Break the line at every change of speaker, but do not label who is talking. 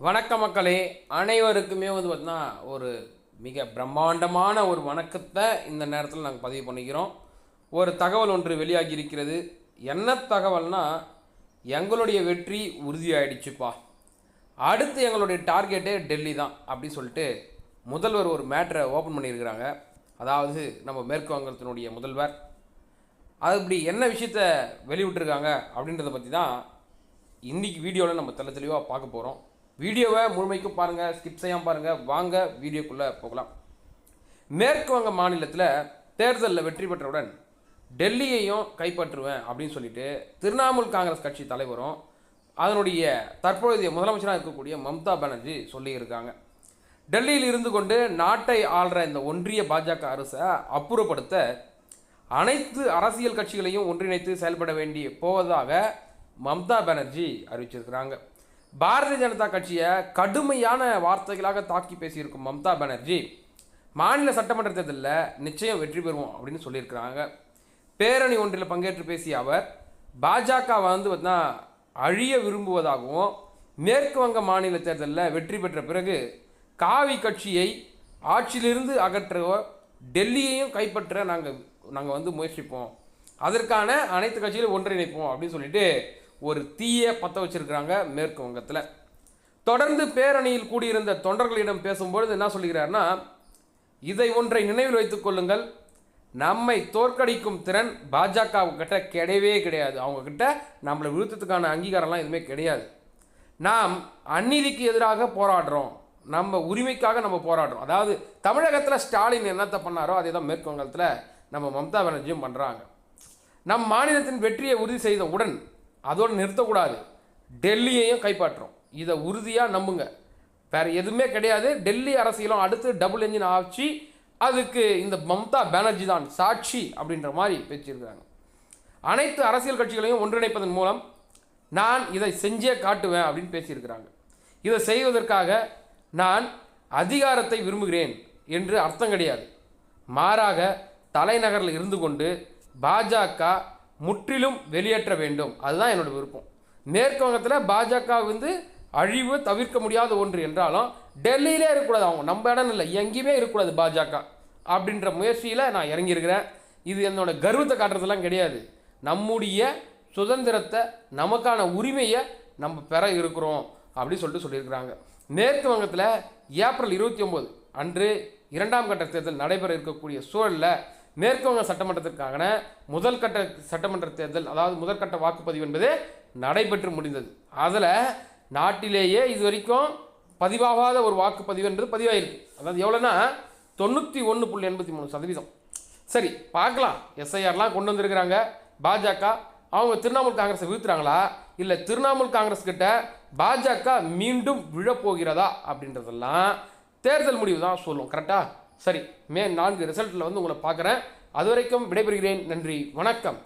வணக்க மக்களே, அனைவருக்குமே பார்த்தீங்கன்னா ஒரு மிக பிரம்மாண்டமான ஒரு வணக்கத்தை இந்த நேரத்தில் நாங்கள் பதிவு பண்ணிக்கிறோம். ஒரு தகவல் ஒன்று வெளியாகி இருக்கிறது. என்ன தகவல்னா, எங்களுடைய வெற்றி உறுதியாயிடுச்சுப்பா, அடுத்து எங்களுடைய டார்கெட்டே டெல்லி தான் அப்படின்னு சொல்லிட்டு முதல்வர் ஒரு மேட்ரை ஓப்பன் பண்ணியிருக்கிறாங்க. அதாவது நம்ம மேற்கு வங்கத்தினுடைய முதல்வர் அது இப்படி என்ன விஷயத்த வெளிவிட்டிருக்காங்க அப்படின்றத பற்றி தான் இன்றைக்கி வீடியோவில் நம்ம தெளிவாக பார்க்க போகிறோம். வீடியோவை முழுமைக்கும் பாருங்கள், ஸ்கிப் செய்யாமல் பாருங்கள். வாங்க வீடியோக்குள்ளே போகலாம். மேற்கு வங்க மாநிலத்தில் தேர்தலில் வெற்றி பெற்றவுடன் டெல்லியையும் கைப்பற்றுவேன் அப்படின்னு சொல்லிட்டு திரிணாமுல் காங்கிரஸ் கட்சி தலைவரும் அதனுடைய தற்போதைய முதலமைச்சராக இருக்கக்கூடிய மம்தா பானர்ஜி சொல்லியிருக்காங்க. டெல்லியில் இருந்து கொண்டு நாட்டை ஆள்ற இந்த ஒன்றிய பாஜக அரசை அப்புறப்படுத்த அனைத்து அரசியல் கட்சிகளையும் ஒன்றிணைத்து செயல்பட வேண்டி போவதாக மம்தா பானர்ஜி அறிவிச்சிருக்கிறாங்க. பாரதிய ஜனதா கட்சியை கடுமையான வார்த்தைகளாக தாக்கி பேசியிருக்கும் மம்தா பானர்ஜி மாநில சட்டமன்ற தேர்தலில் நிச்சயம் வெற்றி பெறுவோம் அப்படின்னு சொல்லியிருக்கிறாங்க. பேரணி ஒன்றில் பங்கேற்று பேசிய அவர் பாஜக பார்த்தீங்கன்னா அழிய விரும்புவதாகவும், மேற்கு வங்க மாநில தேர்தலில் வெற்றி பெற்ற பிறகு காவி கட்சியை ஆட்சியிலிருந்து அகற்ற டெல்லியையும் கைப்பற்ற நாங்கள் முயற்சிப்போம், அதற்கான அனைத்து கட்சிகளையும் ஒன்றிணைப்போம் அப்படின்னு சொல்லிட்டு ஒரு தீயை பற்ற வச்சிருக்கிறாங்க மேற்கு வங்கத்தில். தொடர்ந்து பேரணியில் கூடியிருந்த தொண்டர்களிடம் பேசும்பொழுது என்ன சொல்லுகிறார்னா, இதை ஒன்றை நினைவில் வைத்துக் கொள்ளுங்கள், நம்மை தோற்கடிக்கும் திறன் பாஜக கிட்ட கிடையவே கிடையாது, அவங்க கிட்ட நம்மளை விழுத்தத்துக்கான அங்கீகாரம்லாம் எதுவுமே கிடையாது. நாம் அநீதிக்கு எதிராக போராடுறோம், நம்ம உரிமைக்காக நம்ம போராடுறோம். அதாவது தமிழகத்தில் ஸ்டாலின் என்னத்தை பண்ணாரோ அதே தான் மேற்கு வங்கத்தில் நம்ம மம்தா பானர்ஜியும் பண்ணுறாங்க. நம் மாநிலத்தின் வெற்றியை உறுதி செய்த உடன் அதோடு நிறுத்தக்கூடாது, டெல்லியையும் கைப்பற்றோம், இதை உறுதியாக நம்புங்க, வேறு எதுவுமே கிடையாது. டெல்லி அரசியலும் அடுத்து டபுள் என்ஜின் ஆட்சி, அதுக்கு இந்த மம்தா பானர்ஜி தான் சாட்சி அப்படின்ற மாதிரி பேசியிருக்காங்க. அனைத்து அரசியல் கட்சிகளையும் ஒன்றிணைப்பதன் மூலம் நான் இதை செஞ்சே காட்டுவேன் அப்படின்னு பேசியிருக்கிறாங்க. இதை செய்வதற்காக நான் அதிகாரத்தை விரும்புகிறேன் என்று அர்த்தம் கிடையாது, மாறாக தலைநகரில் இருந்து கொண்டு பாஜக முற்றிலும் வெளியேற்ற வேண்டும், அதுதான் என்னோட விருப்பம். மேற்கு வங்கத்தில் பாஜக அழிவு தவிர்க்க முடியாத ஒன்று என்றாலும் டெல்லியிலே இருக்கக்கூடாது, அவங்க நம்ம இடம் இல்லை, எங்கேயுமே இருக்கக்கூடாது பாஜக அப்படின்ற முயற்சியில் நான் இறங்கியிருக்கிறேன். இது என்னோட கர்வத்தை காட்டுறதுலாம் கிடையாது, நம்முடைய சுதந்திரத்தை நமக்கான உரிமையை நம்ம பெற இருக்கிறோம் அப்படின்னு சொல்லியிருக்கிறாங்க. மேற்கு வங்கத்தில் ஏப்ரல் 29 அன்று 2ஆம் கட்ட தேர்தல் நடைபெற இருக்கக்கூடிய சூழலில் மேற்கு வங்க சட்டமன்றத்திற்கான முதல் கட்ட சட்டமன்ற தேர்தல், அதாவது முதற்கட்ட வாக்குப்பதிவு என்பது நடைபெற்று முடிந்தது. அதில் நாட்டிலேயே இது வரைக்கும் பதிவாகாத ஒரு வாக்குப்பதிவு என்பது பதிவாயிருக்கு. அதாவது எவ்வளோன்னா 91.83%. சரி, பார்க்கலாம், எஸ்ஐஆர்லாம் கொண்டு வந்திருக்கிறாங்க பாஜக, அவங்க திரிணாமுல் காங்கிரஸை வீழ்த்துறாங்களா இல்லை திரிணாமுல் காங்கிரஸ் கிட்ட பாஜக மீண்டும் விழப்போகிறதா அப்படின்றதெல்லாம் தேர்தல் முடிவு தான் சொல்லும். கரெக்டா? சரி, மே 4 ரிசல்ட்டில் உங்களை பார்க்குறேன். அது வரைக்கும் விடைபெறுகிறேன். நன்றி, வணக்கம்.